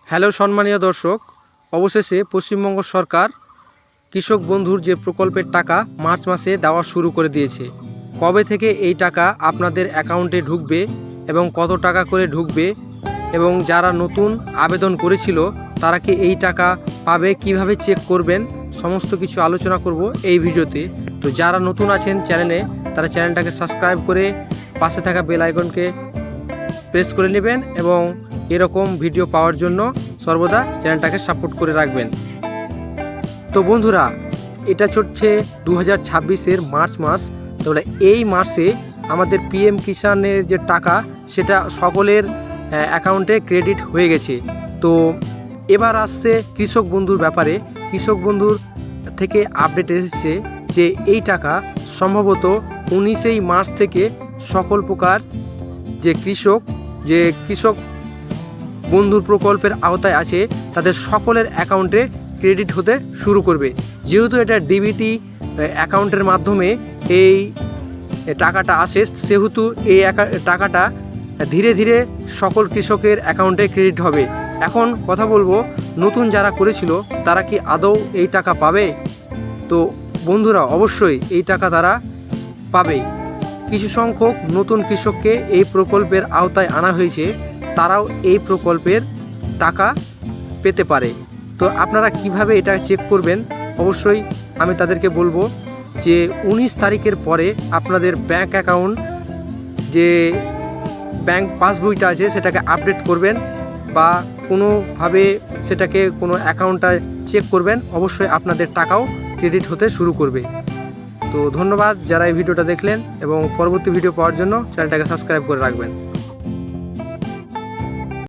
Hello সম্মানীয় দর্শক, অবশেষে পশ্চিমবঙ্গ সরকার কৃষক বন্ধুর যে প্রকল্পের টাকা মার্চ মাসে দেওয়া শুরু করে দিয়েছে। কবে থেকে এই টাকা আপনাদের অ্যাকাউন্টে ঢুকবে এবং কত টাকা করে ঢুকবে এবং যারা নতুন আবেদন করেছিল তারা কি এই টাকা পাবে, কিভাবে চেক করবেন, সমস্ত কিছু আলোচনা করব এই ভিডিওতে। তো যারা নতুন আছেন চ্যানেলে, তারা চ্যানেলটাকে সাবস্ক্রাইব করে পাশে থাকা বেল আইকনকে প্রেস করে নেবেন এবং এরকম ভিডিও পাওয়ার জন্য সর্বদা চ্যানেলটাকে সাপোর্ট করে রাখবেন। তো বন্ধুরা, এটা চলছে 2026-এর মার্চ মাস। তাহলে এই মাসে আমাদের পিএম কিষানের যে টাকা সেটা সকলের অ্যাকাউন্টে ক্রেডিট হয়ে গেছে। তো এবার আসছে কৃষক বন্ধুর ব্যাপারে। কৃষক বন্ধুর থেকে আপডেট এসেছে যে এই টাকা সম্ভবত 19 মার্চ থেকে সকল প্রকার যে কৃষক বন্ধুর প্রকল্পের আওতায় আছে তাদের সকলের অ্যাকাউন্টে ক্রেডিট হতে শুরু করবে। যেহেতু এটা ডিবিটি অ্যাকাউন্টের মাধ্যমে এই টাকাটা আসে, সেহেতু এই টাকাটা ধীরে ধীরে সকল কৃষকের অ্যাকাউন্টে ক্রেডিট হবে। এখন কথা বলবো, নতুন যারা করেছিল তারা কি আদৌ এই টাকা পাবে? তো বন্ধুরা, অবশ্যই এই টাকা তারা পাবে। কিছু সংখ্যক নতুন কৃষককে এই প্রকল্পের আওতায় আনা হয়েছে, তারাও এই প্রকল্পের টাকা পেতে পারে। তো আপনারা কিভাবে এটা চেক করবেন, অবশ্যই আমি তাদেরকে বলবো যে 19 তারিখের পরে আপনাদের ব্যাংক অ্যাকাউন্ট যে ব্যাংক পাসবইটা আছে সেটাকে আপডেট করবেন বা কোনোভাবে সেটাকে কোনো অ্যাকাউন্টটা চেক করবেন, অবশ্যই আপনাদের টাকাও ক্রেডিট হতে শুরু করবে। তো ধন্যবাদ যারা এই ভিডিওটা দেখলেন এবং পরবর্তী ভিডিও পাওয়ার জন্য চ্যানেলটাকে সাবস্ক্রাইব করে রাখবেন।